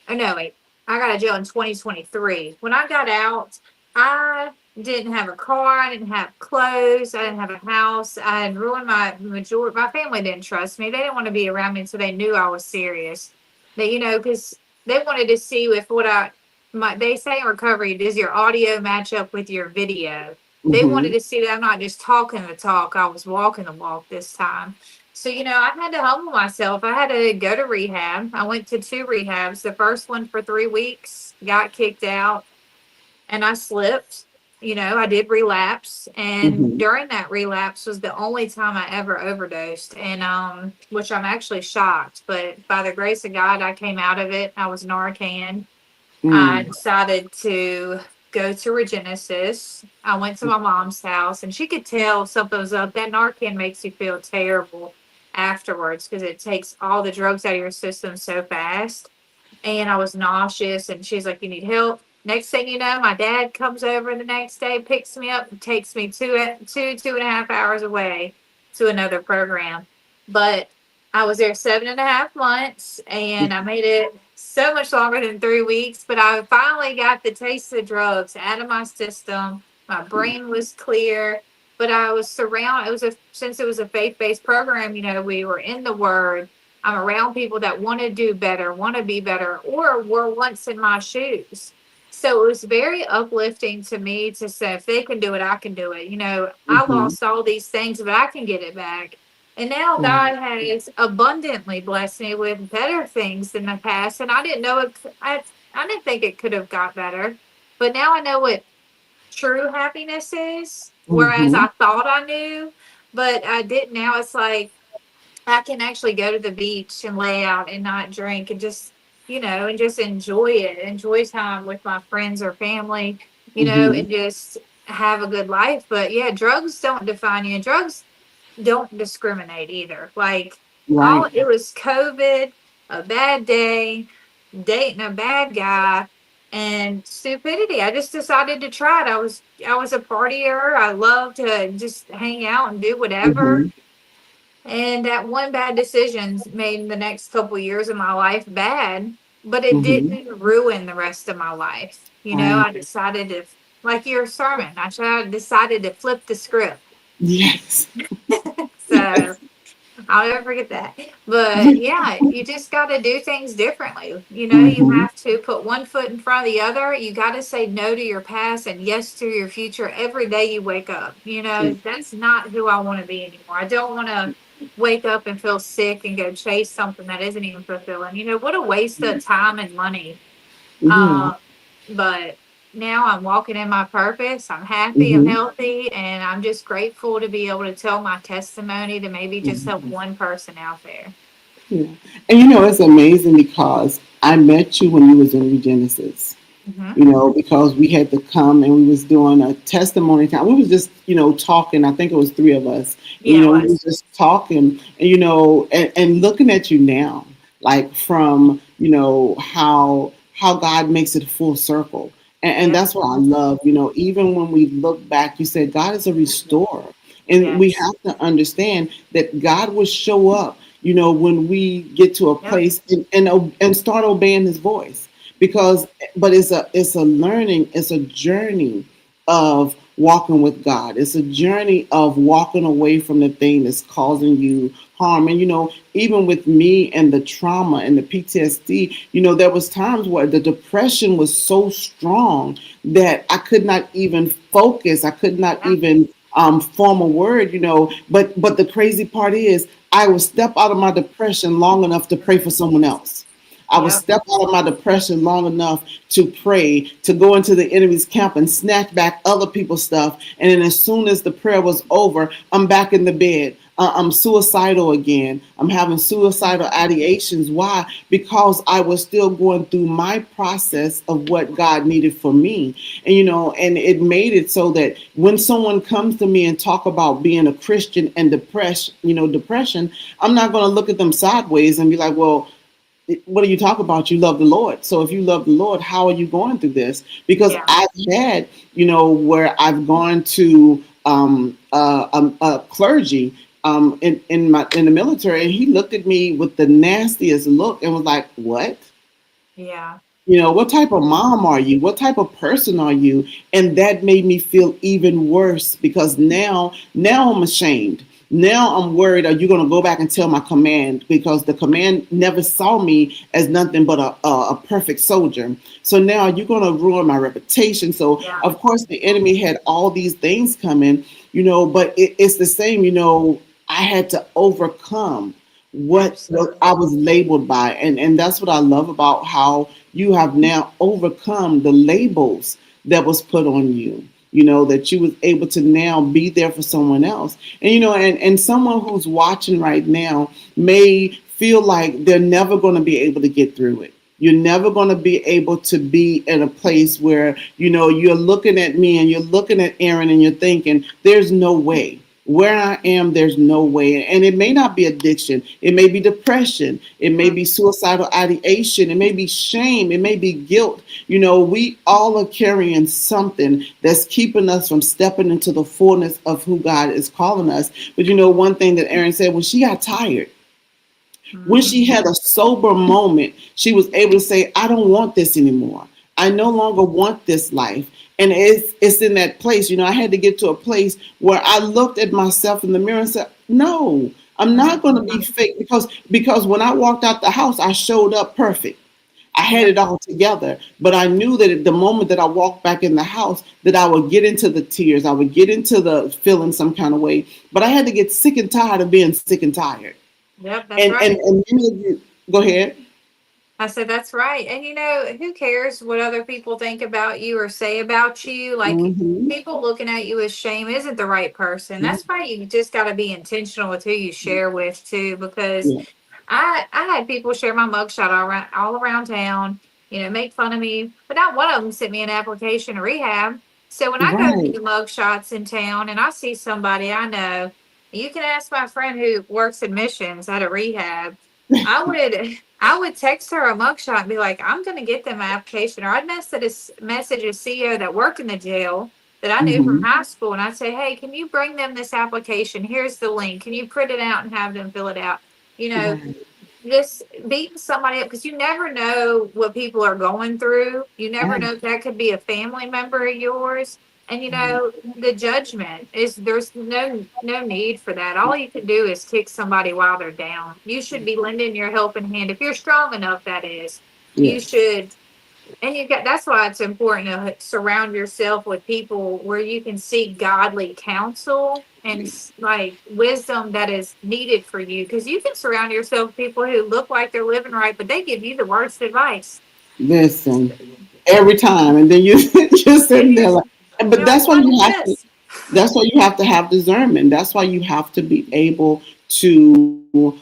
Oh, no, wait. I got out of jail in 2023. When I got out, I didn't have a car. I didn't have clothes. I didn't have a house. I had ruined my family didn't trust me. They didn't want to be around me until they knew I was serious. Because they wanted to see if they say in recovery, does your audio match up with your video? They wanted Mm-hmm. to see that I'm not just talking the talk, I was walking the walk this time. So, I had to humble myself. I had to go to rehab. I went to two rehabs. The first one for 3 weeks, got kicked out, and I slipped. I did relapse. And Mm-hmm. during that relapse was the only time I ever overdosed. And which I'm actually shocked. But by the grace of God, I came out of it. I was Narcan. I Mm-hmm. decided to go to Regenesis. I went to my mom's house, and she could tell something was up. That Narcan makes you feel terrible afterwards, because it takes all the drugs out of your system so fast. And I was nauseous, and she's like, "You need help." Next thing you know, my dad comes over the next day, picks me up, and takes me 2.5 hours away to another program. But I was there 7.5 months, and I made it so much longer than 3 weeks. But I finally got the taste of drugs out of my system. My brain was clear, but I was surrounded. Since it was a faith based program, we were in the Word. I'm around people that want to do better, want to be better, or were once in my shoes. So it was very uplifting to me to say, if they can do it, I can do it. I Mm-hmm. lost all these things, but I can get it back. And now Right. God has abundantly blessed me with better things than the past. And I didn't know it. I didn't think it could have got better. But now I know what true happiness is, whereas Mm-hmm. I thought I knew, but I didn't. Now it's like, I can actually go to the beach and lay out and not drink, and just enjoy it, enjoy time with my friends or family, Mm-hmm. and just have a good life. But yeah, drugs don't define you, and drugs don't discriminate either. Like, all Right. it was COVID, a bad day, dating a bad guy, and stupidity. I just decided to try it. I was a partier. I loved to just hang out and do whatever, Mm-hmm. and that one bad decision made the next couple years of my life bad, but it Mm-hmm. didn't ruin the rest of my life. Right. I decided to, like your sermon, decided to flip the script. Yes. So I'll never forget that. But yeah, you just got to do things differently. You Mm-hmm. have to put one foot in front of the other. You got to say no to your past and yes to your future every day you wake up. That's not who I want to be anymore. I don't want to wake up and feel sick and go chase something that isn't even fulfilling. What a waste of time and money. Yeah. Uh, but now I'm walking in my purpose. I'm happy, I'm Mm-hmm. healthy, and I'm just grateful to be able to tell my testimony to maybe just help one person out there. Yeah. And it's amazing because I met you when you was in Regenesis. Hmm. Because we had to come and we was doing a testimony time. We was just, talking. I think it was three of us. And, Yeah, it we was was. just talking and, and looking at you now, like from, how God makes it full circle. And Yeah. that's what I love, even when we look back, you said God is a restorer. And we Yes. have to understand that God will show up, when we get to a Yep. place and start obeying his voice. Because but it's a learning, it's a journey of walking with God. It's a journey of walking away from the thing that's causing you harm. And even with me and the trauma and the PTSD, there was times where the depression was so strong that I could not even focus. I could not Yeah. even form a word, but the crazy part is I would step out of my depression long enough to pray for someone else. I would Yep. step out of my depression long enough to pray, to go into the enemy's camp and snatch back other people's stuff. And then as soon as the prayer was over, I'm back in the bed. I'm suicidal again. I'm having suicidal ideations. Why? Because I was still going through my process of what God needed for me. And it made it so that when someone comes to me and talk about being a Christian and depression, I'm not going to look at them sideways and be like, well, what do you talk about? You love the Lord. So if you love the Lord, how are you going through this? Because Yeah. I've had, where I've gone to clergy in the military, and he looked at me with the nastiest look and was like, "What? Yeah. What type of mom are you? What type of person are you?" And that made me feel even worse because now I'm ashamed. Now I'm worried, are you going to go back and tell my command? Because the command never saw me as nothing but a perfect soldier. So now you're going to ruin my reputation. So, Yeah. of course, the enemy had all these things coming, but it's the same, I had to overcome what I Absolutely. was labeled by. And that's what I love about how you have now overcome the labels that was put on you. That you was able to now be there for someone else. And someone who's watching right now may feel like they're never going to be able to get through it. You're never going to be able to be in a place where, you're looking at me and you're looking at Aaron and you're thinking, there's no way. Where I am, there's no way. And it may not be addiction. It may be depression. It may be suicidal ideation. It may be shame. It may be guilt. We all are carrying something that's keeping us from stepping into the fullness of who God is calling us. But one thing that Erin said, when she got tired, when Mm-hmm. she had a sober moment, she was able to say, I don't want this anymore. I no longer want this life. And it's in that place. I had to get to a place where I looked at myself in the mirror and said, no, I'm not going to be fake because when I walked out the house, I showed up perfect. I had Yep. it all together, but I knew that at the moment that I walked back in the house, that I would get into the tears, I would get into the feeling some kind of way. But I had to get sick and tired of being sick and tired. Yep. That's And and right. and many of you, go ahead. I said, that's right. And who cares what other people think about you or say about you? Like, Hmm. people looking at you as shame isn't the right person. Yeah, That's why you just got to be intentional with who you share with, too, because yeah, I had people share my mugshot all around town, make fun of me, but not one of them sent me an application to rehab. So when I go right. do mugshots in town and I see somebody I know, you can ask my friend who works admissions at a rehab. I would I would text her a mugshot and be like, I'm gonna get them an application, or I'd message a CEO that worked in the jail that I knew from Hmm. high school, and I'd say, hey, can you bring them this application? Here's the link. Can you print it out and have them fill it out? You know, Right. just beating somebody up, because you never know what people are going through. You never Right. know if that could be a family member of yours. And Right. the judgment is, there's no need for that. All you can do is kick somebody while they're down. You should be lending your helping hand if you're strong enough. That is, you Yes. should. And that's why it's important to surround yourself with people where you can seek godly counsel and like wisdom that is needed for you. Because you can surround yourself with people who look like they're living right, but they give you the worst advice. Listen, every time, and then you you're sitting there like, but You're like, that's why what you is have to. this? That's why you have to have discernment. That's why you have to be able to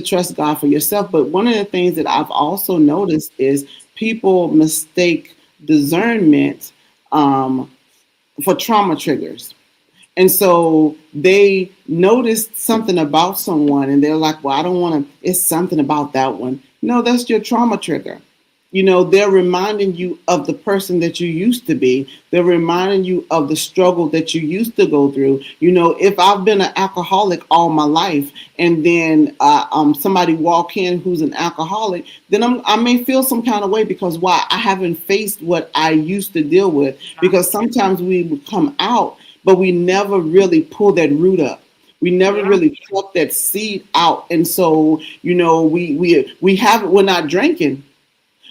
trust God for yourself. But one of the things that I've also noticed is people mistake discernment um, for trauma triggers. And so they noticed something about someone and they're like, well, I don't want to, it's something about that one. No, that's your trauma trigger. They're reminding you of the person that you used to be. They're reminding you of the struggle that you used to go through. If I've been an alcoholic all my life and then somebody walk in who's an alcoholic, then I may feel some kind of way because why? I haven't faced what I used to deal with. Because sometimes we would come out but we never really pull that root up. We never Yeah. really pluck that seed out. And so, we have we're not drinking,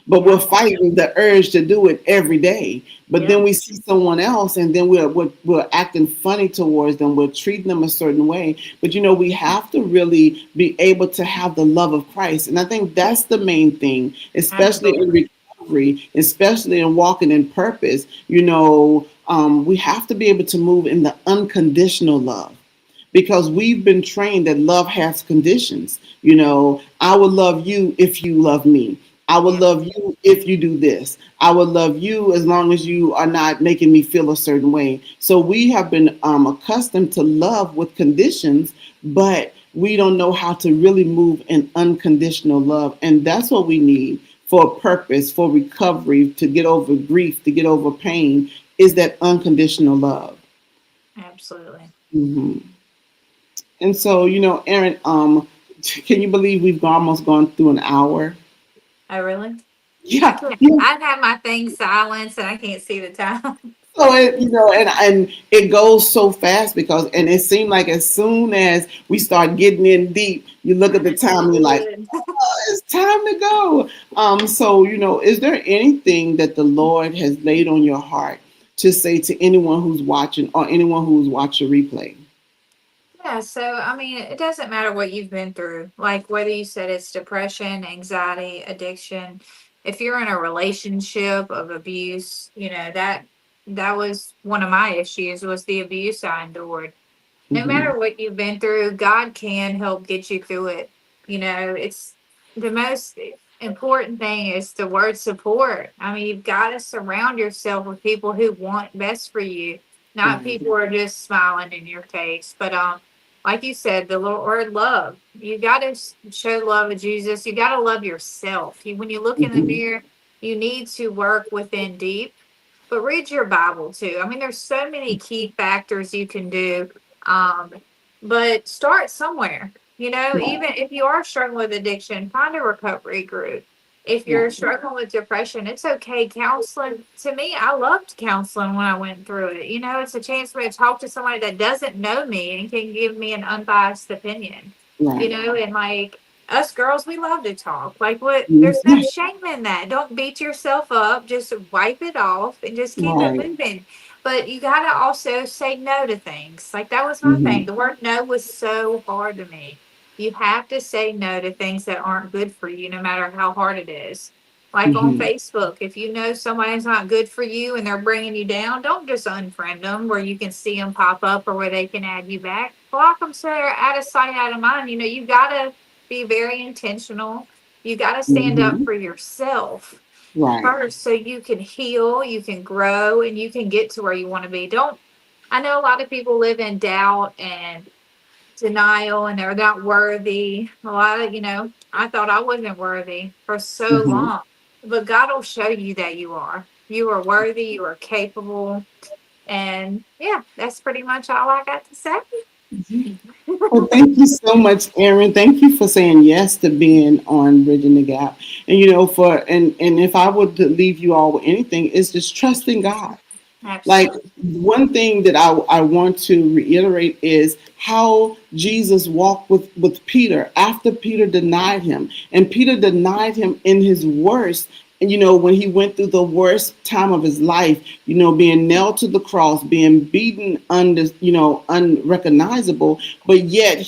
but we're Yep. fighting the urge to do it every day. But then Yep. we see someone else, and then we're acting funny towards them. We're treating them a certain way. But we have to really be able to have the love of Christ, and I think that's the main thing, especially in Absolutely. recovery, especially in walking in purpose. We have to be able to move in the unconditional love because we've been trained that love has conditions. I will love you if you love me. I will Yep. love you if you do this. I will love you as long as you are not making me feel a certain way. So we have been accustomed to love with conditions, but we don't know how to really move in unconditional love. And that's what we need for a purpose, for recovery, to get over grief, to get over pain, is that unconditional love. Absolutely. Hmm. And so, Aaron, can you believe we've almost gone through an hour? Oh, really? I Yeah, can't. yeah. I have my thing silenced and I can't see the time. So and it goes so fast because, and it seemed like as soon as we start getting in deep, you look I at know the time and you're it like, did. oh, it's time to go. So is there anything that the Lord has laid on your heart to say to anyone who's watching or anyone who's watching replay? Yeah, so I mean, it doesn't matter what you've been through, like whether you said it's depression, anxiety, addiction. If you're in a relationship of abuse, that was one of my issues was the abuse I endured. No Hmm. matter what you've been through, God can help get you through it. It's the most important thing is the word support. I mean, you've got to surround yourself with people who want best for you, not Right. people who are just smiling in your face. But like you said, the Lord word love. You got to show love of Jesus. You got to love yourself. When you look in the Hmm. mirror, you need to work within deep, but read your Bible too. I mean, there's so many key factors you can do. Um, but start somewhere. Right. Even if you are struggling with addiction, find a recovery group. If you're Right. struggling with depression, it's okay. Counseling, to me, I loved counseling when I went through it. It's a chance for me to talk to somebody that doesn't know me and can give me an unbiased opinion. Right. And like us girls, we love to talk. Like, what? There's no Mhm. shame in that. Don't beat yourself up. Just wipe it off and just keep it Right. moving. But you got to also say no to things. Like, that was my thing. Hmm. The word no was so hard to me. You have to say no to things that aren't good for you, no matter how hard it is. Like on Hmm. Facebook, if you know somebody's not good for you and they're bringing you down, don't just unfriend them where you can see them pop up or where they can add you back. Block them so they're out of sight, out of mind. You got to be very intentional. You got to stand up Hmm. for yourself Right. first so you can heal, you can grow, and you can get to where you want to be. Don't, I know a lot of people live in doubt and denial and they're not worthy. A lot of, I thought I wasn't worthy for so Hmm. long, but God will show you that you are. You are worthy, you are capable. And yeah, that's pretty much all I got to say. Well, thank you so much, Erin. Thank you for saying yes to being on Bridging the Gap. And and if I were to leave you all with anything, it's just trusting God. Like, Absolutely. one thing that I want to reiterate is how Jesus walked with Peter after Peter denied him. And Peter denied him in his worst. And when he went through the worst time of his life, being nailed to the cross, being beaten under, unrecognizable, but yet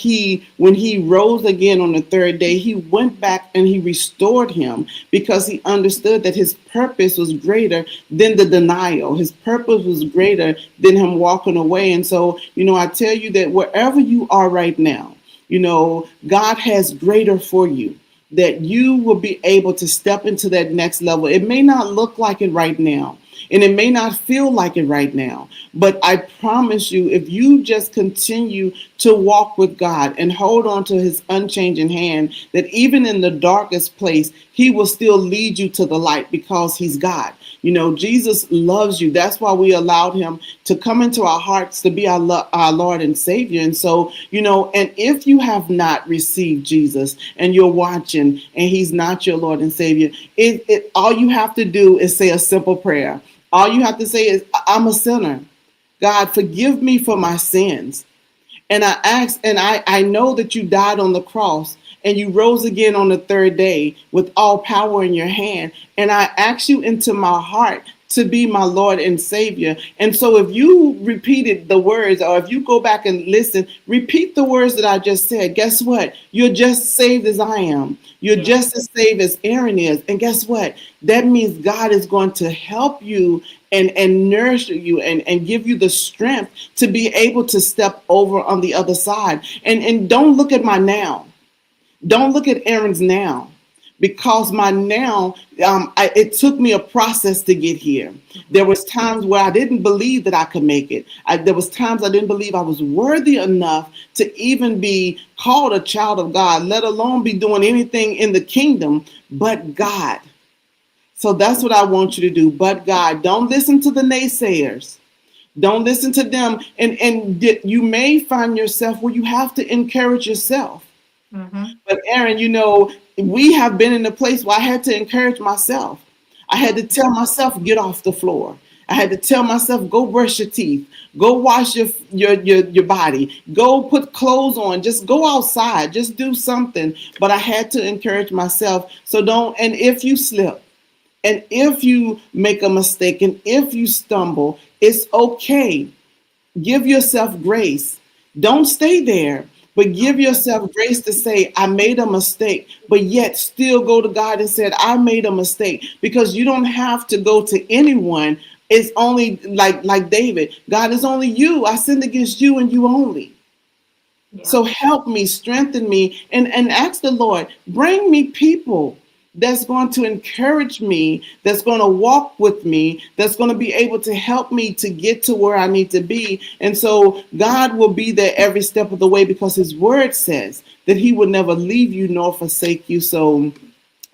when he rose again on the third day, he went back and he restored him because he understood that his purpose was greater than the denial. His purpose was greater than him walking away. And so, I tell you that wherever you are right now, God has greater for you, that you will be able to step into that next level. It may not look like it right now, and it may not feel like it right now, but I promise you, if you just continue to walk with God and hold on to his unchanging hand, that even in the darkest place, he will still lead you to the light because he's God. Jesus loves you. That's why we allowed him to come into our hearts to be our Lord and Savior. And so, and if you have not received Jesus and you're watching and he's not your Lord and Savior, all you have to do is say a simple prayer. All you have to say is, I'm a sinner. God, forgive me for my sins. And I asked, and I know that you died on the cross and you rose again on the third day with all power in your hand. And I asked you into my heart to be my Lord and Savior. And so if you repeated the words, or if you go back and listen, repeat the words that I just said, guess what? You're just saved as I am. You're Yeah. just as saved as Aaron is. And guess what? That means God is going to help you and nourish you and give you the strength to be able to step over on the other side. And don't look at my now. Don't look at Aaron's now, because my now, it took me a process to get here. There was times where I didn't believe that I could make it. There was times I didn't believe I was worthy enough to even be called a child of God, let alone be doing anything in the kingdom. But God. So that's what I want you to do. But God, don't listen to the naysayers. Don't listen to them. And you may find yourself where you have to encourage yourself. Mm-hmm. But Aaron, we have been in a place where I had to encourage myself. I had to tell myself, get off the floor. I had to tell myself, go brush your teeth, go wash your body, go put clothes on, just go outside, just do something. But I had to encourage myself. So don't, and if you slip, and if you make a mistake, and if you stumble, it's okay. Give yourself grace. Don't stay there, but give yourself grace to say, I made a mistake, but yet still go to God and said, I made a mistake. Because you don't have to go to anyone. It's only like David. God, is only you. I sinned against you and you only. Yeah. So help me, strengthen me, and ask the Lord, bring me people that's going to encourage me, that's going to walk with me, that's going to be able to help me to get to where I need to be. And so God will be there every step of the way, because his word says that he would never leave you nor forsake you. So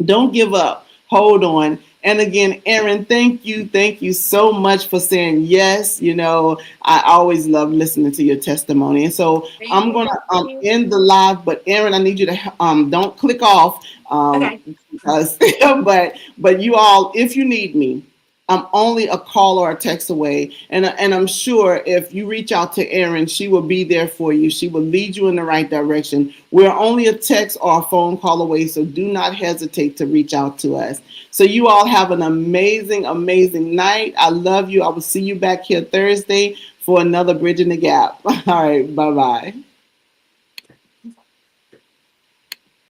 don't give up. Hold on. And again, Aaron, thank you. Thank you so much for saying yes. I always love listening to your testimony. And so Thank I'm you. going Thank to you. end the live, but Aaron, I need you to don't click off, Okay. because but you all, if you need me, I'm only a call or a text away. And I'm sure if you reach out to Erin, she will be there for you. She will lead you in the right direction. We're only a text or a phone call away, so do not hesitate to reach out to us. So you all have an amazing, amazing night. I love you. I will see you back here Thursday for another Bridging the Gap. All right. Bye-bye.